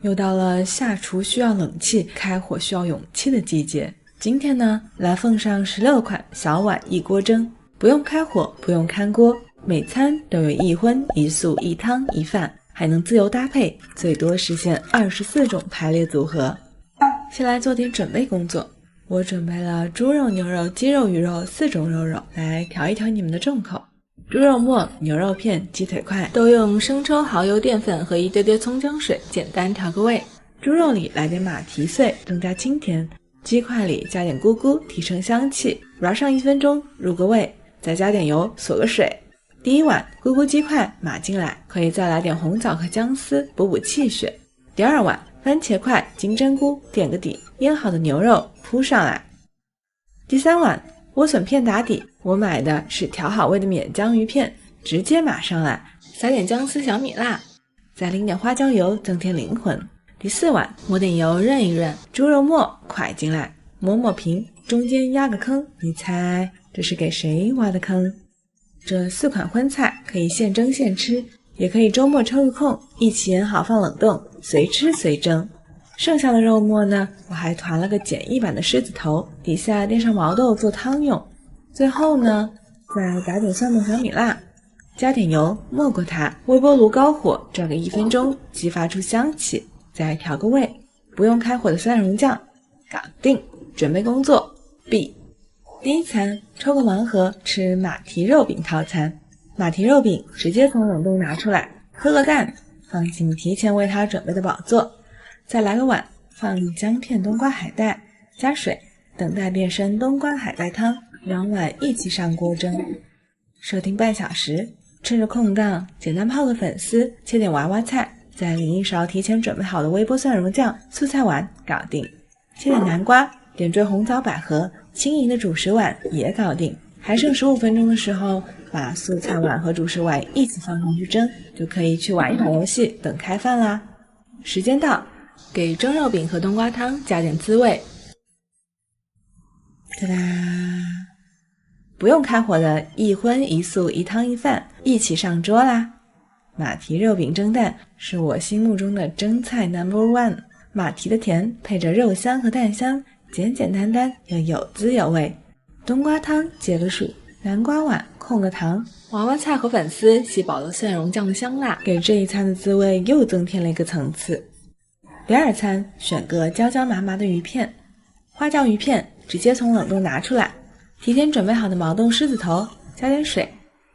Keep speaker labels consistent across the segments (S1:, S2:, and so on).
S1: 又到了下厨需要冷气，开火需要勇气的季节。今天呢，来奉上16款小碗一锅蒸，不用开火，不用看锅，每餐都有一荤一素一汤一饭，还能自由搭配，最多实现24种排列组合。先来做点准备工作，我准备了猪肉、牛肉、鸡肉、鱼肉4种肉来调一调你们的重口。猪肉末、牛肉片、鸡腿块都用生抽、蚝油、淀粉和一丢丢葱姜水简单调个味。猪肉里来点马蹄碎增加清甜，鸡块里加点菇菇提升香气，煸上1分钟入个味，再加点油锁个水。第一碗菇菇鸡块码进来，可以再来点红枣和姜丝补气血。第二碗番茄块、金针菇垫个底，腌好的牛肉铺上来。第三碗莴笋片打底，我买的是调好味的免浆鱼片，直接码上来，撒点姜丝小米辣，再淋点花椒油增添灵魂。第四碗抹点油润一润，猪肉末蒯进来，抹平，中间压个坑，你猜这是给谁挖的坑？这4款荤菜可以现蒸现吃，也可以周末抽个空一起腌好放冷冻，随吃随蒸。剩下的肉末呢，我还团了个简易版的狮子头，底下垫上毛豆做汤用。最后呢，再打点蒜末小米辣，加点油没过它，微波炉高火转个1分钟，激发出香气，再调个味，不用开火的蒜蓉酱，搞定。准备工作 B。 第一餐抽个盲盒吃马蹄肉饼套餐，马蹄肉饼直接从冷冻拿出来，喝个蛋，放进提前为它准备的宝座，再来个碗，放姜片冬瓜海带，加水，等待变身冬瓜海带汤，2碗一起上锅蒸，设定半小时。趁着空档简单泡个粉丝，切点娃娃菜，再淋一勺提前准备好的微波蒜蓉酱，素菜碗搞定。切点南瓜，点缀红枣百合，轻盈的主食碗也搞定。还剩15分钟的时候，把素菜碗和主食碗一起放上去蒸，就可以去玩一把游戏等开饭啦。时间到，给蒸肉饼和冬瓜汤加点滋味。哒哒，不用开火的一荤一素一汤一饭一起上桌啦！马蹄肉饼蒸蛋是我心目中的蒸菜 No.1， 马蹄的甜配着肉香和蛋香，简简单单又有滋有味。冬瓜汤解个暑，南瓜碗控个糖，娃娃菜和粉丝吸饱了蒜蓉酱的香辣，给这一餐的滋味又增添了一个层次。第二餐选个焦焦麻麻的鱼片，花椒鱼片直接从冷冻拿出来，提前准备好的毛豆狮子头，加点水，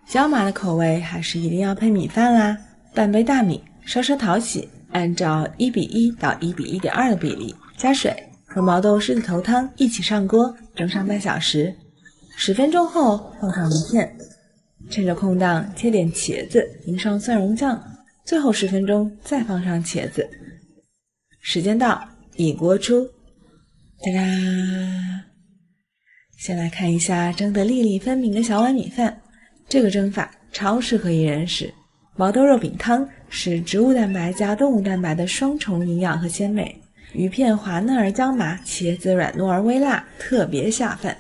S1: 椒麻的口味还是一定要配米饭啦。半杯大米稍稍淘洗，按照1:1到1:1.2的比例加水，和毛豆狮子头汤一起上锅蒸上半小时。10分钟后放上鱼片，趁着空档切点茄子，淋上蒜蓉酱，最后10分钟再放上茄子。时间到，一锅出。哒哒，先来看一下蒸得粒粒分明的小碗米饭，这个蒸法超适合一人食。毛豆肉饼汤是植物蛋白加动物蛋白的双重营养和鲜美，鱼片滑嫩而椒麻，茄子软糯而微辣，特别下饭。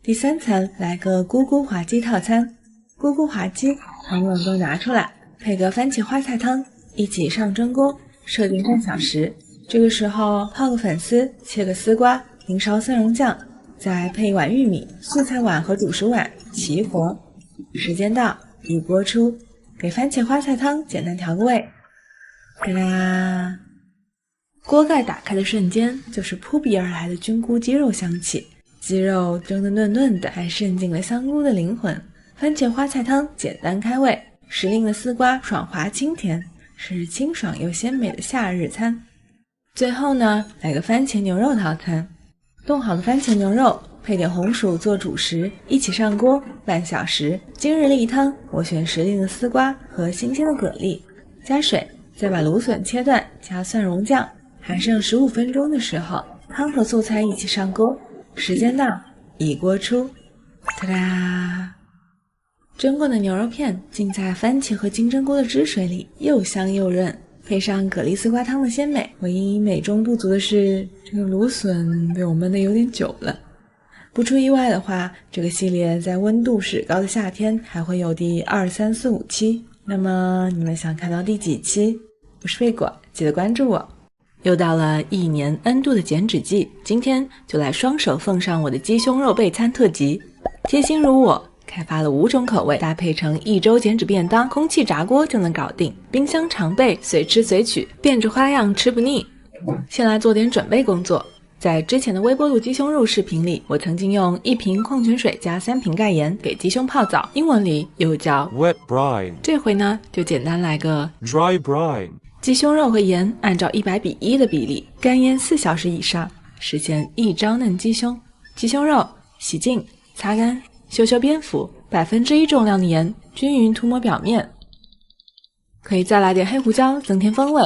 S1: 第三餐来个菇菇滑鸡套餐，菇菇滑鸡从冷冻拿出来，配个番茄花菜汤，一起上蒸锅，设定半小时。这个时候泡个粉丝，切个丝瓜，淋勺蒜蓉酱，再配一碗玉米，素菜碗和主食碗齐活。时间到，一锅出，给番茄花菜汤简单调个味。哒啦，锅盖打开的瞬间，就是扑鼻而来的菌菇鸡肉香气，鸡肉蒸得嫩嫩的，还渗进了香菇的灵魂。番茄花菜汤简单开胃，时令的丝瓜爽滑清甜，是清爽又鲜美的夏日餐。最后呢，来个番茄牛肉套餐，冻好的番茄牛肉配点红薯做主食，一起上锅半小时。今日例汤我选时令的丝瓜和新鲜的蛤蜊，加水，再把芦笋切断，加蒜蓉酱。还剩15分钟的时候，汤和素菜一起上锅。时间到，一锅出。哒哒，蒸过的牛肉片浸在番茄和金针菇的汁水里，又香又润，配上蛤蜊丝瓜汤的鲜美。唯一美中不足的是，这个芦笋被我焖得有点久了。不出意外的话，这个系列在温度史高的夏天还会有第2、3、4、5期。那么你们想看到第几期？我是贝果，记得关注我。又到了1年 N 度的减脂季，今天就来双手奉上我的鸡胸肉备餐特辑。贴心如我，开发了5种口味，搭配成1周减脂便当，空气炸锅就能搞定，冰箱常备，随吃随取，变着花样吃不腻。先来做点准备工作。在之前的微波炉鸡胸肉视频里，我曾经用1瓶矿泉水加3瓶盖盐给鸡胸泡澡，英文里又叫
S2: wet brine。
S1: 这回呢，就简单来个
S2: dry brine。
S1: 鸡胸肉和盐按照100:1的比例干腌4小时以上，实现一朝嫩鸡胸。鸡胸肉洗净擦干，修修边幅，1%重量的盐均匀涂抹表面，可以再来点黑胡椒增添风味，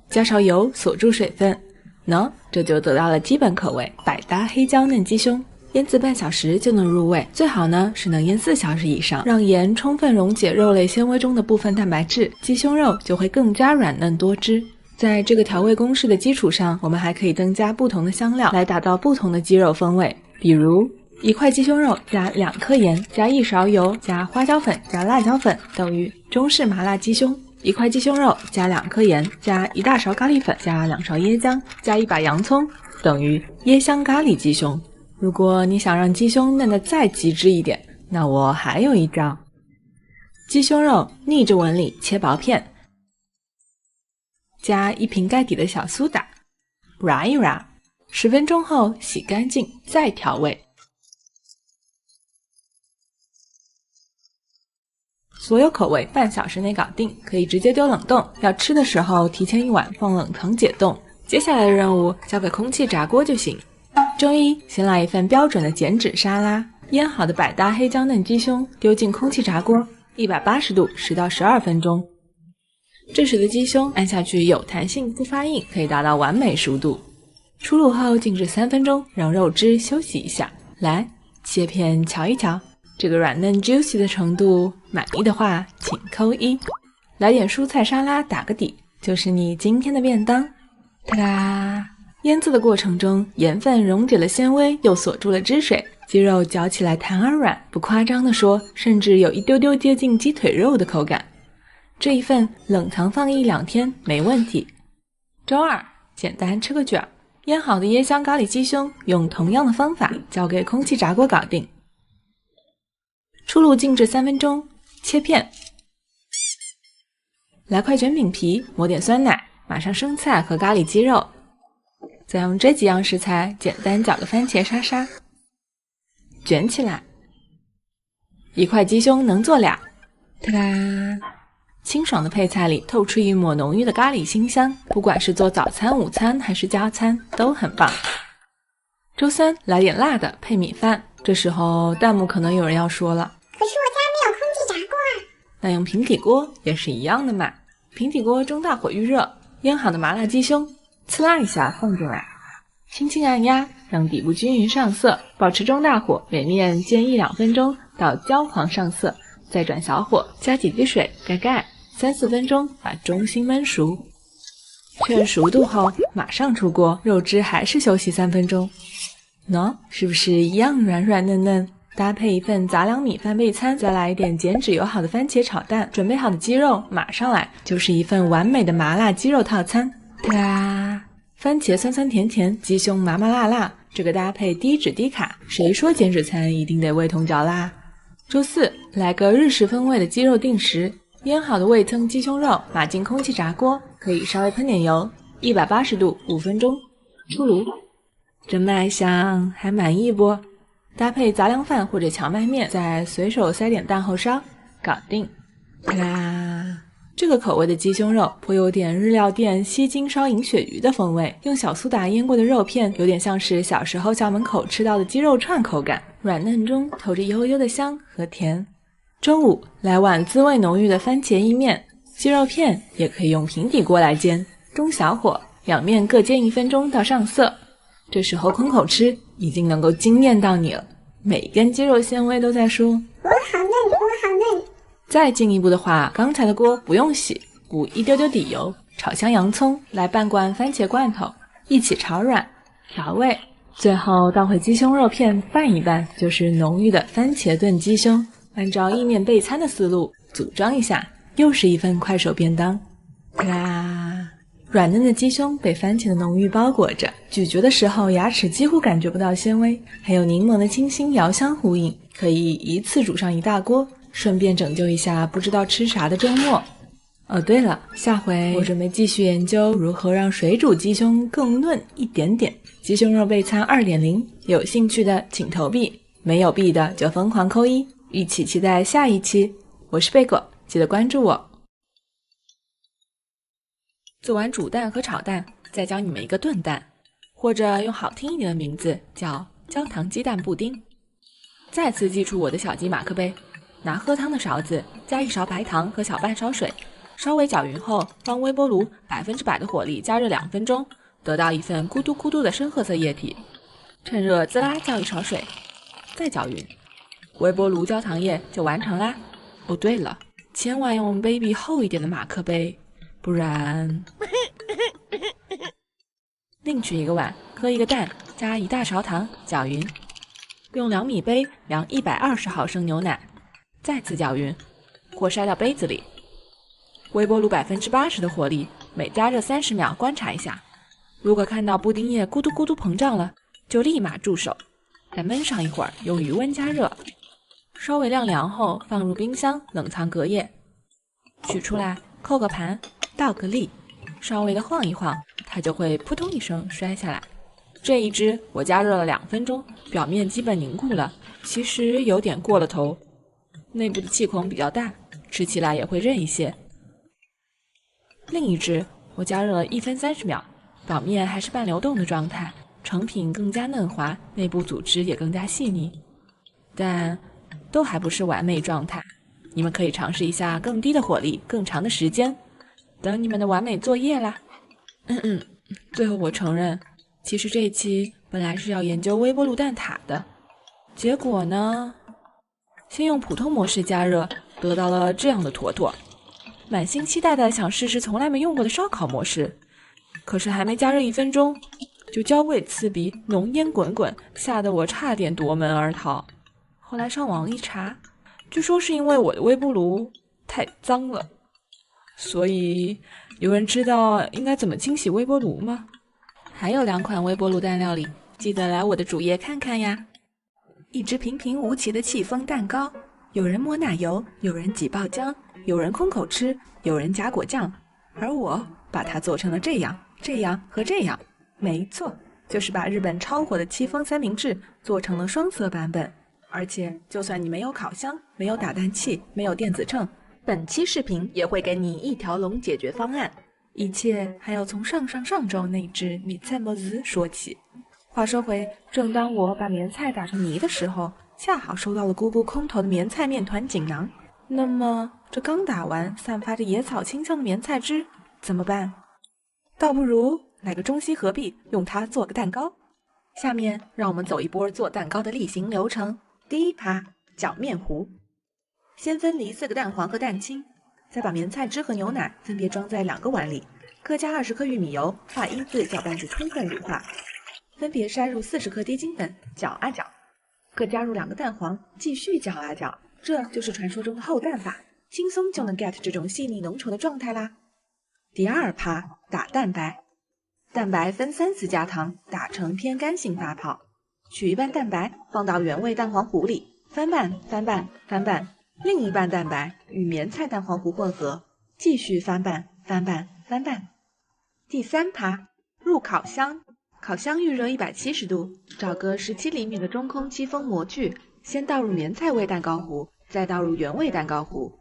S1: 加勺油锁住水分。这就得到了基本口味百搭黑椒嫩鸡胸。腌制半小时就能入味，最好呢是能腌4小时以上，让盐充分溶解肉类纤维中的部分蛋白质，鸡胸肉就会更加软嫩多汁。在这个调味公式的基础上，我们还可以增加不同的香料来达到不同的鸡肉风味，比如1块鸡胸肉加2颗盐加1勺油加花椒粉加辣椒粉等于中式麻辣鸡胸。1块鸡胸肉加2颗盐加1大勺咖喱粉加2勺椰浆加1把洋葱等于椰香咖喱鸡胸。如果你想让鸡胸嫩得再极致一点，那我还有一招。鸡胸肉逆着纹理切薄片，加1瓶盖底的小苏打， 一 10分钟后洗干净再调味。所有口味半小时内搞定，可以直接丢冷冻，要吃的时候提前1晚放冷藏解冻。接下来的任务交给空气炸锅就行。周一，先来一份标准的减脂沙拉，腌好的百搭黑椒嫩鸡胸丢进空气炸锅，180度10到12分钟。这时的鸡胸按下去有弹性不发硬，可以达到完美熟度。出炉后静置3分钟，让肉汁休息一下。来，切片瞧一瞧，这个软嫩 juicy 的程度，满意的话请扣1。来点蔬菜沙拉打个底，就是你今天的便当。哒哒！腌制的过程中，盐分溶解了纤维，又锁住了汁水，鸡肉嚼起来弹而软，不夸张地说，甚至有一丢丢接近鸡腿肉的口感。这一份冷藏放1-2天没问题。周二，简单吃个卷儿，腌好的椰香咖喱鸡胸用同样的方法交给空气炸锅搞定。出炉静置3分钟，切片。来块卷饼皮，抹点酸奶，码上生菜和咖喱鸡肉，再用这几样食材简单搅个番茄沙沙，卷起来。1块鸡胸能做俩，哒哒！清爽的配菜里透出一抹浓郁的咖喱馨香，不管是做早餐、午餐还是加餐都很棒。周三，来点辣的配米饭。这时候弹幕可能有人要说了，
S3: 可是我家没有空气炸锅啊。
S1: 那用平底锅也是一样的嘛。平底锅中大火预热，腌好的麻辣鸡胸呲啦一下放进来，轻轻按压，让底部均匀上色，保持中大火，每面煎1-2分钟到焦黄上色，再转小火，加几滴水盖盖，3-4分钟把中心焖熟。确认熟度后马上出锅，肉汁还是休息3分钟。是不是一样软软嫩嫩？搭配一份杂粮米饭备餐，再来一点减脂友好的番茄炒蛋，准备好的鸡肉马上来，就是一份完美的麻辣鸡肉套餐。哒啦！番茄酸酸甜甜，鸡胸麻麻辣辣，这个搭配低脂低卡，谁说减脂餐一定得味同嚼蜡？周四，来个日式风味的鸡肉定时，腌好的味噌鸡胸肉码进空气炸锅，可以稍微喷点油，180度5分钟，出炉。真卖相，还满意不？搭配杂粮饭或者荞麦面，再随手塞点蛋后烧，搞定。啦！这个口味的鸡胸肉颇有点日料店西京烧银鳕鱼的风味，用小苏打腌过的肉片有点像是小时候校门口吃到的鸡肉串口感，软嫩中透着悠悠的香和甜。中午，来碗滋味浓郁的番茄意面，鸡肉片也可以用平底锅来煎，中小火，两面各煎1分钟到上色。这时候空口吃已经能够惊艳到你了，每一根鸡肉纤维都在说
S3: 我好嫩，我好嫩。
S1: 再进一步的话，刚才的锅不用洗，补一丢丢底油，炒香洋葱，来半罐番茄罐头，一起炒软调味，最后倒回鸡胸肉片拌一拌，就是浓郁的番茄炖鸡胸。按照意面备餐的思路组装一下，又是一份快手便当。啦！软嫩的鸡胸被番茄的浓郁包裹着，咀嚼的时候牙齿几乎感觉不到纤维，还有柠檬的清新遥相呼应，可以一次煮上一大锅，顺便拯救一下不知道吃啥的周末。对了，下回我准备继续研究如何让水煮鸡胸更嫩一点点。鸡胸肉备餐 2.0， 有兴趣的请投币，没有币的就疯狂扣一，一起期待下一期。我是贝果，记得关注我。做完煮蛋和炒蛋，再教你们一个炖蛋，或者用好听一点的名字叫焦糖鸡蛋布丁。再次记住我的小鸡马克杯，拿喝汤的勺子加1勺白糖和小半勺水，稍微搅匀后，放微波炉100%的火力加热2分钟，得到一份咕嘟咕嘟的深褐色液体。趁热滋啦浇1勺水，再搅匀，微波炉焦糖液就完成啦。对了，千万用 baby 厚一点的马克杯，不然……另取一个碗，喝一个蛋，加1大勺糖，搅匀。用2米杯量120毫升牛奶，再次搅匀，或筛到杯子里。微波炉80%的火力，每加热30秒观察一下，如果看到布丁液咕嘟咕嘟膨胀了，就立马住手，再焖上一会儿，用余温加热，稍微晾凉后放入冰箱冷藏隔夜。取出来，扣个盘，倒个立，稍微的晃一晃，它就会扑通一声摔下来。这一只我加热了2分钟，表面基本凝固了，其实有点过了头，内部的气孔比较大，吃起来也会韧一些。另一只我加热了1分30秒，表面还是半流动的状态，成品更加嫩滑，内部组织也更加细腻，但都还不是完美状态。你们可以尝试一下更低的火力，更长的时间，等你们的完美作业啦。最后我承认，其实这一期本来是要研究微波炉蛋挞的，结果呢，先用普通模式加热，得到了这样的坨坨。满心期待的想试试从来没用过的烧烤模式，可是还没加热1分钟，就焦味刺鼻，浓烟滚滚，吓得我差点夺门而逃。后来上网一查，据说是因为我的微波炉太脏了。所以有人知道应该怎么清洗微波炉吗？还有2款微波炉蛋料理，记得来我的主页看看呀。一只平平无奇的戚风蛋糕，有人抹奶油，有人挤爆浆，有人空口吃，有人夹果酱，而我把它做成了这样、这样和这样。没错，就是把日本超火的戚风三明治做成了双色版本。而且就算你没有烤箱，没有打蛋器，没有电子秤，本期视频也会给你一条龙解决方案。一切还要从上周那只米菜莫兹说起。话说回，正当我把棉菜打成泥的时候，恰好收到了姑姑空投的棉菜面团锦囊。那么这刚打完散发着野草清香的棉菜汁怎么办？倒不如来个中西合璧，用它做个蛋糕。下面让我们走一波做蛋糕的例行流程。第一趴，搅面糊。先分离4个蛋黄和蛋清，再把棉菜汁和牛奶分别装在2个碗里，各加20克玉米油，化1次搅拌至充分乳化，分别筛入40克低筋粉，搅啊搅，各加入2个蛋黄，继续搅啊搅。这就是传说中的厚蛋法，轻松就能 get 这种细腻浓稠的状态啦。第二趴，打蛋白。蛋白分3次加糖，打成偏干性发泡。取一半蛋白放到原味蛋黄糊里，翻拌翻拌翻拌，另一半蛋白与棉菜蛋黄糊混合，继续翻拌翻拌翻拌。第三趴，入烤箱。烤箱预热170度，找个17厘米的中空戚风模具，先倒入棉菜味蛋糕糊，再倒入原味蛋糕糊。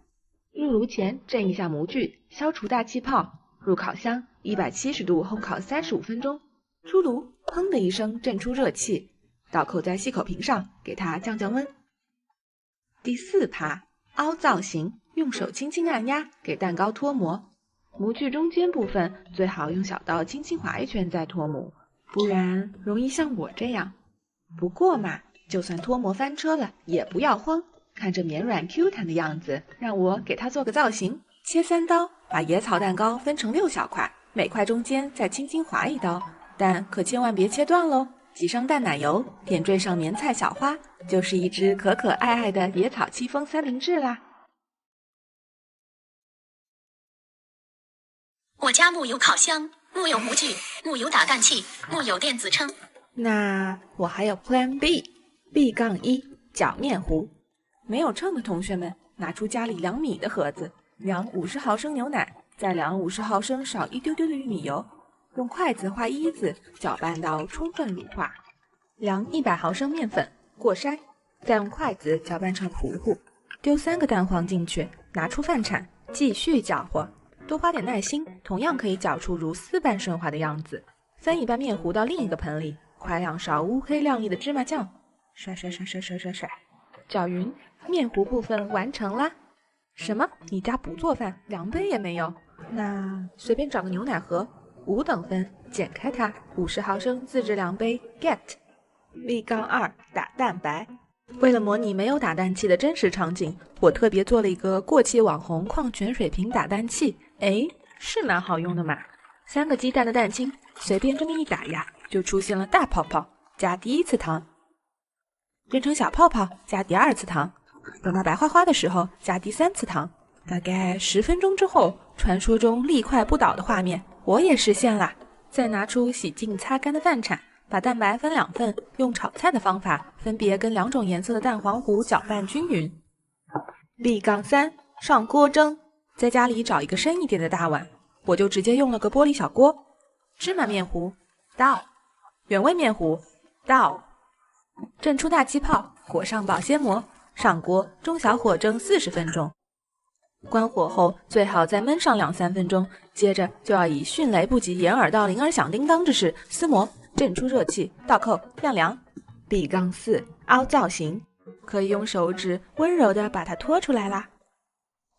S1: 入炉前震一下模具，消除大气泡。入烤箱170度烘烤35分钟。出炉，砰的一声震出热气，倒扣在细口瓶上，给它降降温。第四趴，凹造型，用手轻轻按压，给蛋糕脱模。模具中间部分最好用小刀轻轻划一圈再脱模，不然容易像我这样。不过嘛，就算脱模翻车了也不要慌，看着绵软 Q 弹的样子，让我给它做个造型。切3刀，把野草蛋糕分成6小块，每块中间再轻轻划1刀，但可千万别切断咯。挤上淡奶油，点缀上棉菜小花，就是一只可可爱爱的野草戚风三明治啦。
S2: 我家木有烤箱，木有模具，木有打蛋器，木有电子称。
S1: 那我还有 Plan B，B-1 搅面糊。没有秤的同学们，拿出家里量米的盒子，量50毫升牛奶，再量50毫升少一丢丢的玉米油，用筷子画一字，搅拌到充分乳化。量100毫升面粉，过筛，再用筷子搅拌成糊糊，丢3个蛋黄进去，拿出饭铲，继续搅和。多花点耐心，同样可以搅出如丝般顺滑的样子。分一半面糊到另一个盆里，快2勺乌黑亮丽的芝麻酱，甩，搅匀，面糊部分完成啦。什么？你家不做饭，量杯也没有？那随便找个牛奶盒，5等分，剪开它，50毫升自制量杯 ，get。B-2 打蛋白。为了模拟没有打蛋器的真实场景，我特别做了一个过气网红矿泉水瓶打蛋器。哎，是蛮好用的嘛。3个鸡蛋的蛋清，随便这么一打呀，就出现了大泡泡，加第1次糖，变成小泡泡，加第2次糖，等到白花花的时候，加第3次糖。大概10分钟之后，传说中立块不倒的画面我也实现了。再拿出洗净擦干的饭铲，把蛋白分2份，用炒菜的方法，分别跟2种颜色的蛋黄糊搅拌均匀。B-3 上锅蒸。在家里找一个深一点的大碗，我就直接用了个玻璃小锅。芝麻面糊倒，原味面糊倒，蒸出大气泡，裹上保鲜膜，上锅中小火蒸40分钟。关火后最好再焖上2-3分钟，接着就要以迅雷不及掩耳盗铃而响叮当之势撕膜，震出热气，倒扣晾凉。B-4 凹造型，可以用手指温柔地把它拖出来啦。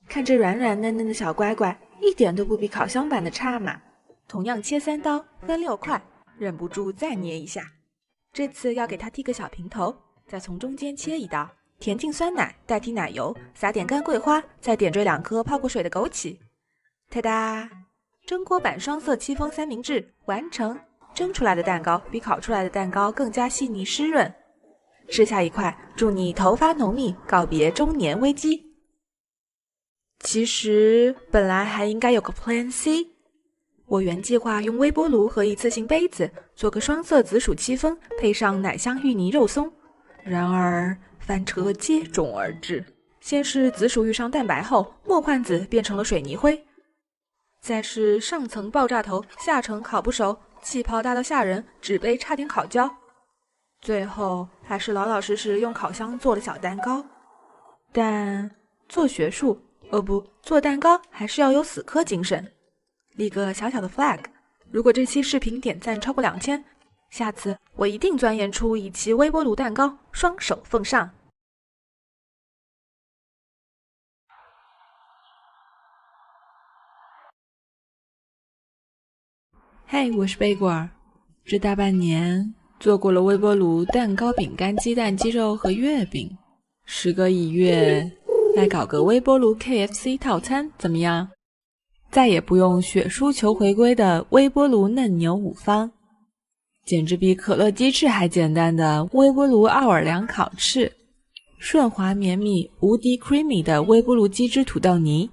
S1: 看这软软嫩嫩的小乖乖，一点都不比烤箱版的差嘛。同样切3刀，分6块，忍不住再捏一下。这次要给它剃个小平头，再从中间切1刀，填进酸奶代替奶油，撒点干桂花，再点缀2颗泡过水的枸杞。哒哒，蒸锅版双色戚风三明治完成。蒸出来的蛋糕比烤出来的蛋糕更加细腻湿润。吃下一块，祝你头发浓密，告别中年危机。其实本来还应该有个 Plan C， 我原计划用微波炉和一次性杯子做个双色紫薯戚风，配上奶香芋泥肉松。然而翻车接踵而至，先是紫薯遇上蛋白后，梦幻紫变成了水泥灰，再是上层爆炸头，下层烤不熟，气泡大到吓人，纸杯差点烤焦。最后还是老老实实用烤箱做了小蛋糕。但做学术不，做蛋糕还是要有死磕精神。立个小小的 flag， 如果这期视频点赞超过2000，下次我一定钻研出一期微波炉蛋糕，双手奉上。嘿，我是贝果儿。这大半年做过了微波炉、蛋糕、饼干、鸡蛋、鸡肉和月饼，时隔1月，来搞个微波炉 KFC 套餐怎么样？再也不用血书求回归的微波炉嫩牛5方，简直比可乐鸡翅还简单的微波炉奥尔良烤翅，顺滑绵密无敌 creamy 的微波炉鸡汁土豆泥，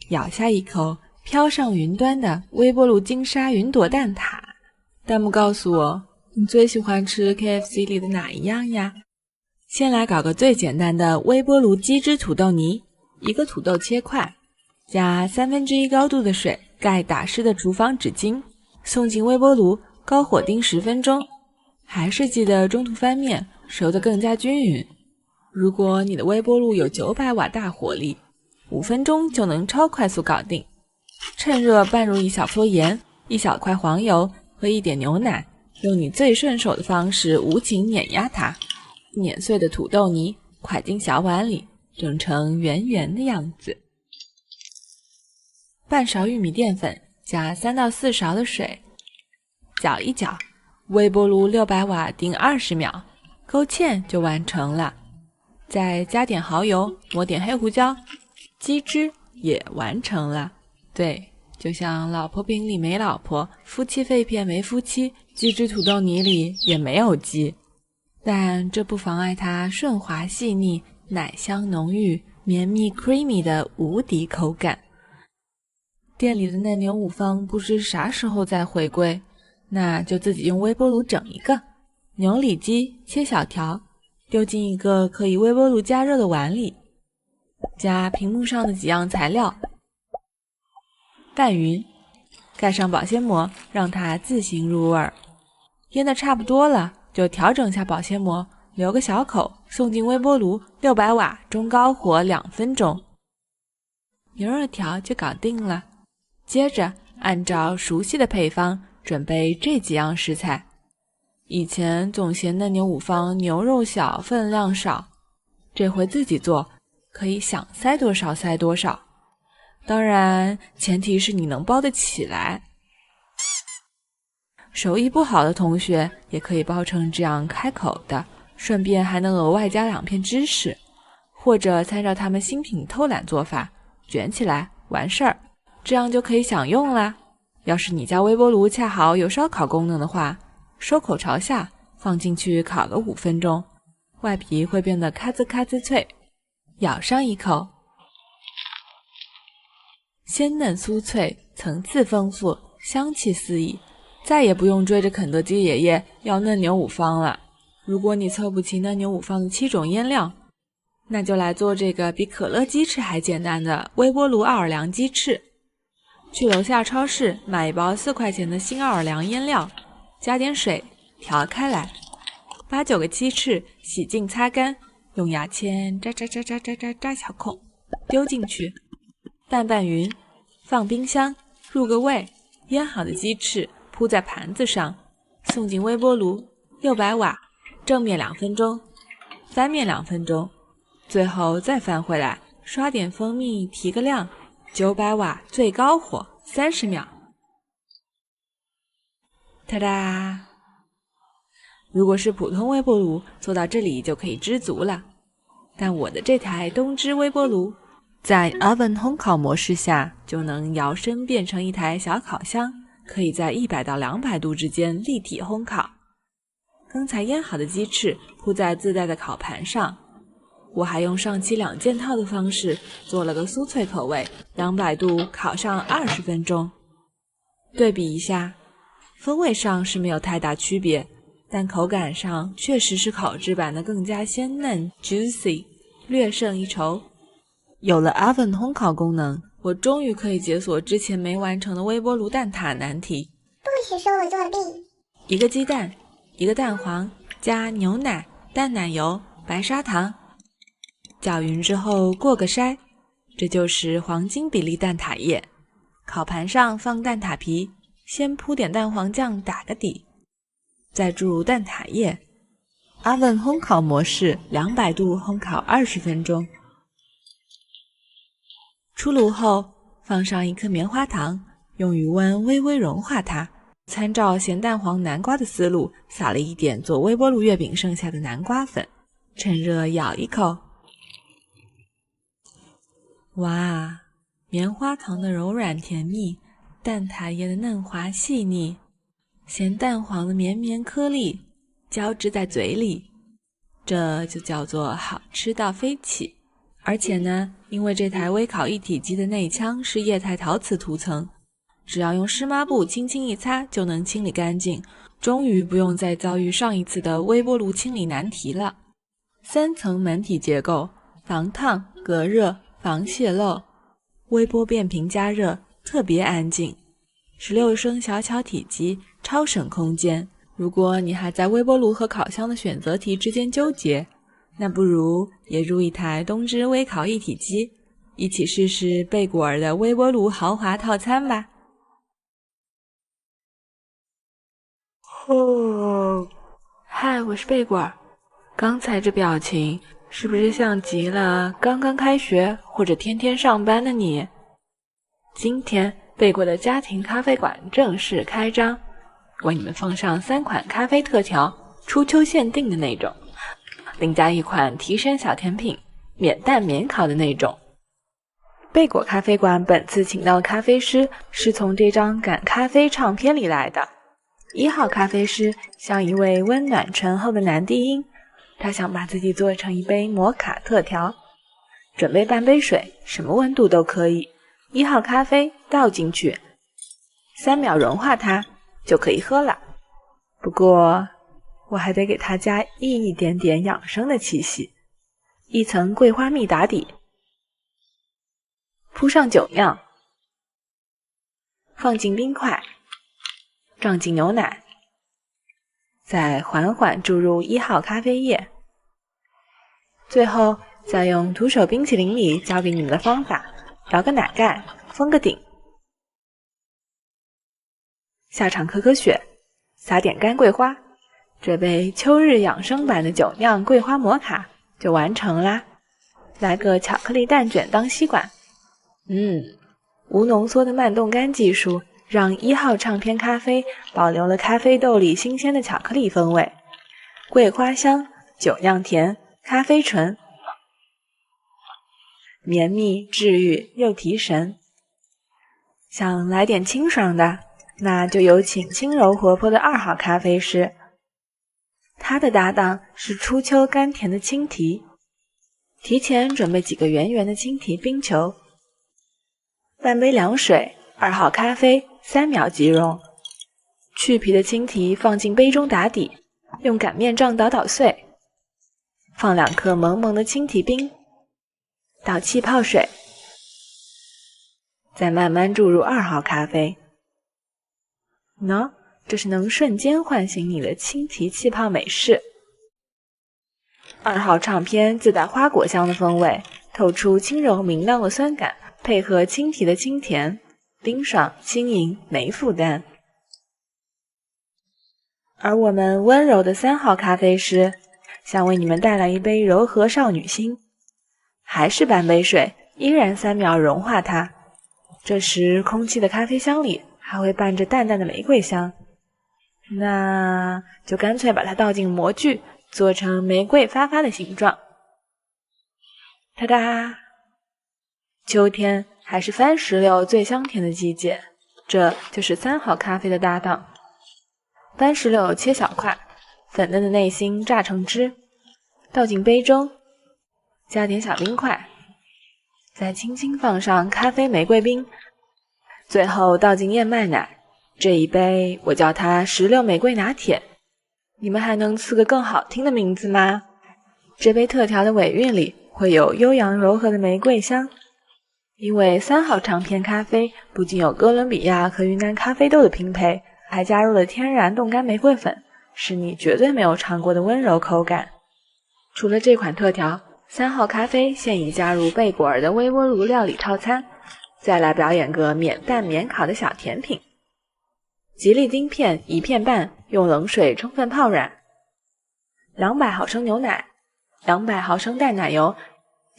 S1: 咬下一口飘上云端的微波炉金沙云朵蛋挞。弹幕告诉我，你最喜欢吃 KFC 里的哪一样呀？先来搞个最简单的微波炉鸡汁土豆泥，一个土豆切块，加1/3高度的水，盖打湿的厨房纸巾，送进微波炉，高火叮10分钟，还是记得中途翻面，熟得更加均匀。如果你的微波炉有900瓦大火力，5分钟就能超快速搞定。趁热拌入一小撮盐，一小块黄油和一点牛奶，用你最顺手的方式无情碾压它，碾碎的土豆泥蒯进小碗里，整成圆圆的样子。半勺玉米淀粉加3到4勺的水，搅一搅，微波炉600瓦叮20秒，勾芡就完成了。再加点蚝油，抹点黑胡椒，鸡汁也完成了。对，就像老婆饼里没老婆，夫妻肺片没夫妻，鸡汁土豆泥里也没有鸡。但这不妨碍它顺滑细腻，奶香浓郁，绵密 creamy 的无敌口感。店里的嫩牛五方不知啥时候再回归，那就自己用微波炉整一个。牛里脊切小条，丢进一个可以微波炉加热的碗里，加屏幕上的几样材料，拌匀，盖上保鲜膜，让它自行入味儿。腌得差不多了，就调整下保鲜膜，留个小口，送进微波炉600瓦中高火2分钟。牛肉条就搞定了。接着按照熟悉的配方准备这几样食材。以前总嫌嫩牛五方牛肉小分量少，这回自己做可以想塞多少塞多少，当然前提是你能包得起来。手艺不好的同学也可以包成这样开口的，顺便还能额外加2片芝士，或者参照他们新品偷懒做法，卷起来完事儿，这样就可以享用啦。要是你家微波炉恰好有烧烤功能的话，收口朝下放进去烤个5分钟，外皮会变得咔吱咔吱脆，咬上一口，鲜嫩酥脆，层次丰富，香气四溢，再也不用追着肯德基爷爷要嫩牛五方了。如果你凑不齐嫩牛五方的7种腌料，那就来做这个比可乐鸡翅还简单的微波炉奥尔良鸡翅。去楼下超市买一包4块钱的新奥尔良腌料，加点水调开来，把9个鸡翅洗净擦干，用牙签扎小孔，丢进去，拌匀，放冰箱入个味。腌好的鸡翅铺在盘子上，送进微波炉600瓦，正面2分钟，翻面2分钟，最后再翻回来，刷点蜂蜜提个亮，900瓦最高火30秒。哒哒！如果是普通微波炉，做到这里就可以知足了。但我的这台东芝微波炉，在 Oven 烘烤模式下，就能摇身变成一台小烤箱，可以在100到200度之间立体烘烤。刚才腌好的鸡翅铺在自带的烤盘上，我还用上期2件套的方式做了个酥脆口味，200度烤上20分钟。对比一下，风味上是没有太大区别，但口感上确实是烤制版的更加鲜嫩 juicy， 略胜一筹。有了 Oven 烘烤功能，我终于可以解锁之前没完成的微波炉蛋挞难题。
S3: 不许说我作弊。
S1: 1个鸡蛋，1个蛋黄，加牛奶、淡奶油、白砂糖，搅匀之后过个筛，这就是黄金比例蛋挞液。烤盘上放蛋挞皮，先铺点蛋黄酱打个底，再注入蛋挞液。Oven 烘烤模式200度烘烤20分钟。出炉后放上1颗棉花糖，用余温微微融化它。参照咸蛋黄南瓜的思路，撒了一点做微波炉月饼剩下的南瓜粉，趁热咬一口。哇，棉花糖的柔软甜蜜，蛋挞液的嫩滑细腻，咸蛋黄的绵绵颗粒交织在嘴里，这就叫做好吃到飞起。而且呢，因为这台微烤一体机的内腔是液态陶瓷涂层，只要用湿抹布轻轻一擦就能清理干净，终于不用再遭遇上一次的微波炉清理难题了。3层门体结构，防烫、隔热、防泄漏，微波变频加热，特别安静。16升小巧体积，超省空间。如果你还在微波炉和烤箱的选择题之间纠结，那不如也入一台东芝微烤一体机，一起试试贝果儿的微波炉豪华套餐吧。嗨，我是贝果儿。刚才这表情是不是像极了刚刚开学或者天天上班的你？今天贝果的家庭咖啡馆正式开张，为你们奉上3款咖啡特调，初秋限定的那种，另加1款提神小甜品，免蛋免烤的那种。贝果咖啡馆本次请到的咖啡师是从这张赶咖啡唱片里来的。1号咖啡师像一位温暖醇厚的男低音，他想把自己做成一杯摩卡特调。准备半杯水，什么温度都可以。1号咖啡倒进去，3秒融化它就可以喝了。不过我还得给它加一点点养生的气息，一层桂花蜜打底，铺上酒酿，放进冰块，撞进牛奶，再缓缓注入1号咖啡液，最后再用徒手冰淇淋里教给你们的方法，摇个奶盖，封个顶，下场可可雪，撒点干桂花，这杯秋日养生版的酒酿桂花摩卡就完成啦。来个巧克力蛋卷当吸管，无浓缩的慢冻干技术让1号唱片咖啡保留了咖啡豆里新鲜的巧克力风味，桂花香，酒酿甜，咖啡醇，绵密治愈又提神。想来点清爽的，那就有请轻柔活泼的2号咖啡师，他的搭档是初秋甘甜的青提，提前准备几个圆圆的青提冰球，半杯凉水，2号咖啡，3秒即溶，去皮的青提放进杯中打底，用擀面杖捣捣碎，放2克萌萌的青提冰，倒气泡水，再慢慢注入2号咖啡。喏，这是能瞬间唤醒你的青提气泡美式。2号唱片自带花果香的风味，透出轻柔明亮的酸感，配合青提的清甜，冰爽轻盈没负担。而我们温柔的3号咖啡师想为你们带来一杯柔和少女心，还是半杯水，依然3秒融化它，这时空气的咖啡香里还会伴着淡淡的玫瑰香，那就干脆把它倒进模具，做成玫瑰发发的形状。哒哒！秋天还是番石榴最香甜的季节，这就是3号咖啡的搭档。番石榴切小块，粉嫩的内心榨成汁，倒进杯中，加点小冰块，再轻轻放上咖啡玫瑰冰，最后倒进燕麦奶。这一杯我叫它石榴玫瑰拿铁，你们还能赐个更好听的名字吗？这杯特调的尾韵里会有悠扬柔和的玫瑰香，因为3号唱片咖啡不仅有哥伦比亚和云南咖啡豆的拼配，还加入了天然冻干玫瑰粉，是你绝对没有尝过的温柔口感。除了这款特调，3号咖啡现已加入贝果儿的微波炉料理套餐，再来表演个免蛋免烤的小甜品。吉利丁片1片半，用冷水充分泡软，200毫升牛奶，200毫升淡奶油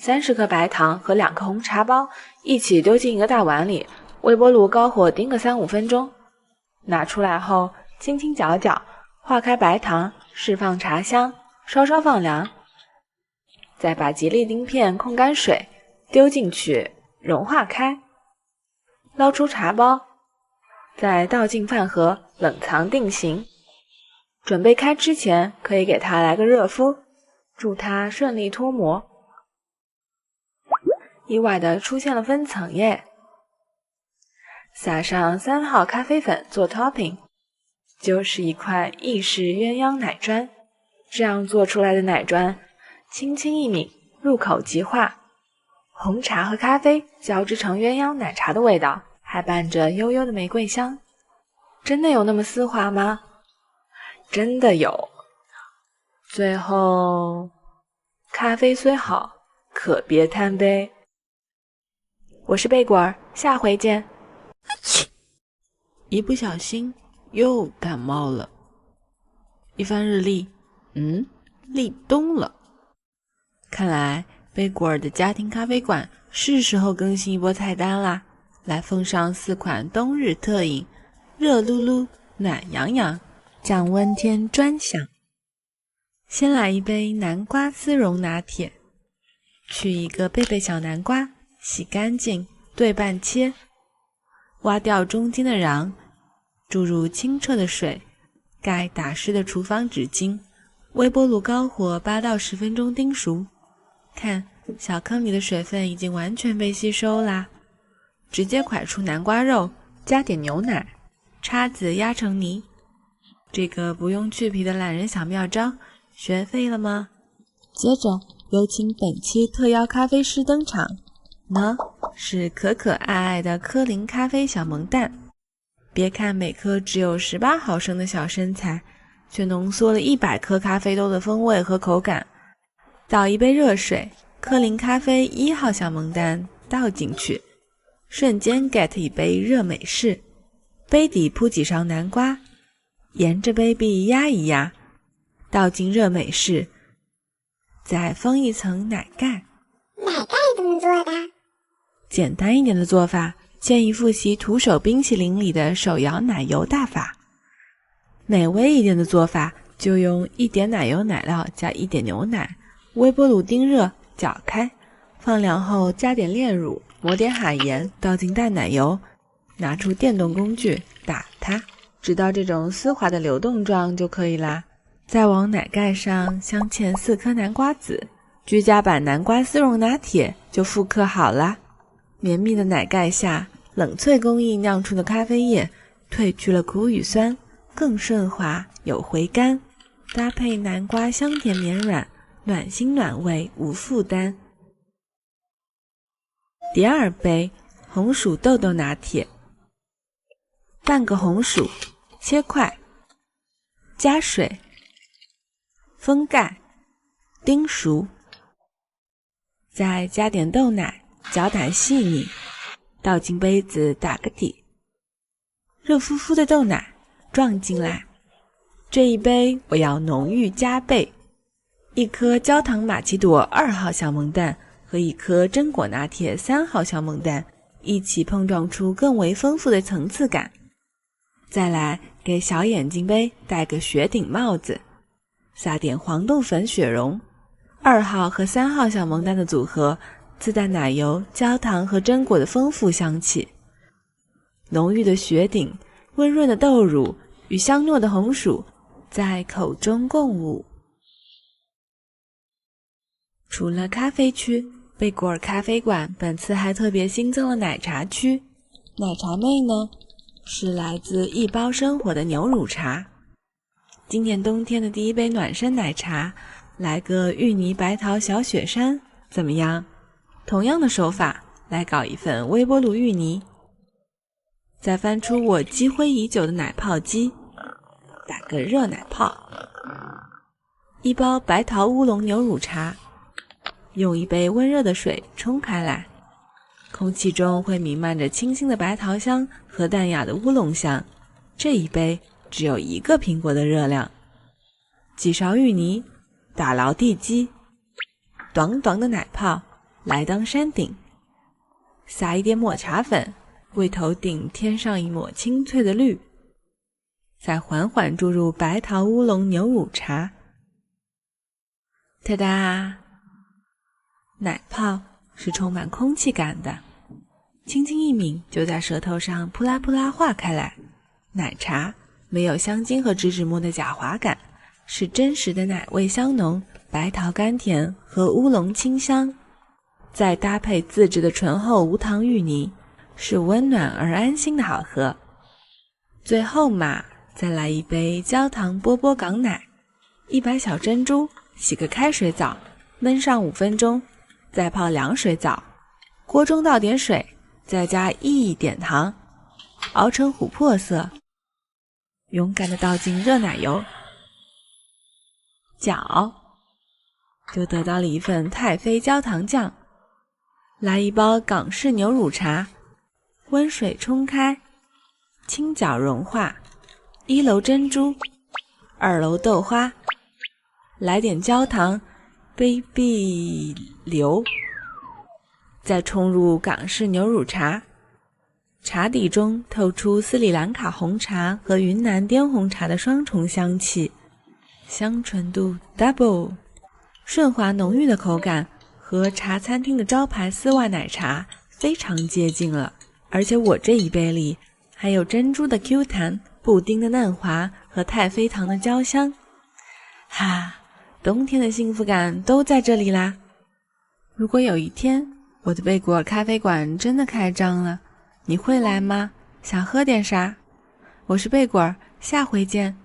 S1: ，30克白糖和2克红茶包一起丢进一个大碗里，微波炉高火叮个3-5分钟。拿出来后轻轻搅搅，化开白糖，释放茶香，稍稍放凉，再把吉利丁片控干水丢进去融化开，捞出茶包，再倒进饭盒冷藏定型。准备开吃前可以给它来个热敷，祝它顺利脱模。意外的出现了分层耶！撒上3号咖啡粉做 topping， 就是一块意式鸳鸯奶砖。这样做出来的奶砖轻轻一抿，入口即化，红茶和咖啡交织成鸳鸯奶茶的味道，还伴着悠悠的玫瑰香。真的有那么丝滑吗？真的有。最后，咖啡虽好，可别贪杯。我是贝果儿，下回见。
S4: 一不小心又感冒了。一翻日历，立冬了。看来贝果儿的家庭咖啡馆是时候更新一波菜单啦，来奉上4款冬日特饮，热噜噜，暖洋洋，降温天专享。先来一杯南瓜丝绒拿铁，取一个贝贝小南瓜，洗干净，对半切，挖掉中间的瓤，注入清澈的水，盖打湿的厨房纸巾，微波炉高火8到10分钟叮熟。看，小坑里的水分已经完全被吸收啦。直接蒯出南瓜肉，加点牛奶，叉子压成泥。这个不用去皮的懒人小妙招，学会了吗？接着有请本期特邀咖啡师登场，是可可爱爱的科林咖啡小萌蛋。别看每颗只有18毫升的小身材，却浓缩了100颗咖啡豆的风味和口感。倒一杯热水，科林咖啡1号小萌蛋倒进去，瞬间 get 一杯热美式，杯底铺几勺南瓜，沿着杯壁压一压，倒进热美式，再封一层奶盖。
S3: 奶盖怎么做的？
S4: 简单一点的做法，建议复习徒手冰淇淋里的手摇奶油大法。美味一点的做法，就用1点奶油奶料加1点牛奶，微波炉叮热，搅开，放凉后加点炼乳，抹点海盐，倒进淡奶油，拿出电动工具打它，直到这种丝滑的流动状就可以啦。再往奶盖上镶嵌4颗南瓜籽，居家版南瓜丝绒拿铁就复刻好啦。绵密的奶盖下，冷萃工艺酿出的咖啡液褪去了苦与酸，更顺滑有回甘，搭配南瓜香甜绵软，暖心暖胃无负担。第二杯红薯豆豆拿铁，半个红薯切块，加水，封盖，叮熟，再加点豆奶，搅打细腻，倒进杯子打个底，热乎乎的豆奶撞进来。这一杯我要浓郁加倍，1颗焦糖玛奇朵2号小萌蛋和1颗榛果拿铁3号小萌蛋一起碰撞出更为丰富的层次感。再来给小眼镜杯戴个雪顶帽子，撒点黄豆粉雪绒，2号和3号小萌蛋的组合自带奶油、焦糖和榛果的丰富香气。浓郁的雪顶，温润的豆乳与香糯的红薯在口中共舞。除了咖啡区，贝果尔咖啡馆本次还特别新增了奶茶区。奶茶妹呢，是来自一包生活的牛乳茶。今年冬天的第一杯暖身奶茶，来个芋泥白桃小雪山，怎么样？同样的手法，来搞一份微波炉芋泥。再翻出我积灰已久的奶泡机，打个热奶泡。一包白桃乌龙牛乳茶，用一杯温热的水冲开来，空气中会弥漫着清新的白桃香和淡雅的乌龙香。这一杯只有1个苹果的热量。几勺芋泥，打牢地基，短短的奶泡来当山顶，撒一点抹茶粉，为头顶添上一抹清脆的绿，再缓缓注入白桃乌龙牛乳茶。哒哒，奶泡是充满空气感的，轻轻一抿就在舌头上扑啦扑啦化开来。奶茶没有香精和植脂末的假滑感，是真实的奶味香浓，白桃甘甜和乌龙清香，再搭配自制的醇厚无糖芋泥，是温暖而安心的好喝。最后嘛，再来一杯焦糖波波港奶，100小珍珠，洗个开水澡，焖上5分钟，再泡凉水澡，锅中倒点水，再加1点糖，熬成琥珀色，勇敢地倒进热奶油，搅，就得到了一份太妃焦糖酱。来一包港式牛乳茶，温水冲开，轻搅融化，1楼珍珠，2楼豆花，来点焦糖，杯壁流，再冲入港式牛乳茶，茶底中透出斯里兰卡红茶和云南滇红茶的双重香气，香醇度 double， 顺滑浓郁的口感和茶餐厅的招牌丝袜奶茶非常接近了。而且我这一杯里还有珍珠的 Q 弹、布丁的嫩滑和太妃糖的焦香。哈，冬天的幸福感都在这里啦！如果有一天我的贝果尔咖啡馆真的开张了，你会来吗？想喝点啥？我是贝果儿，下回见。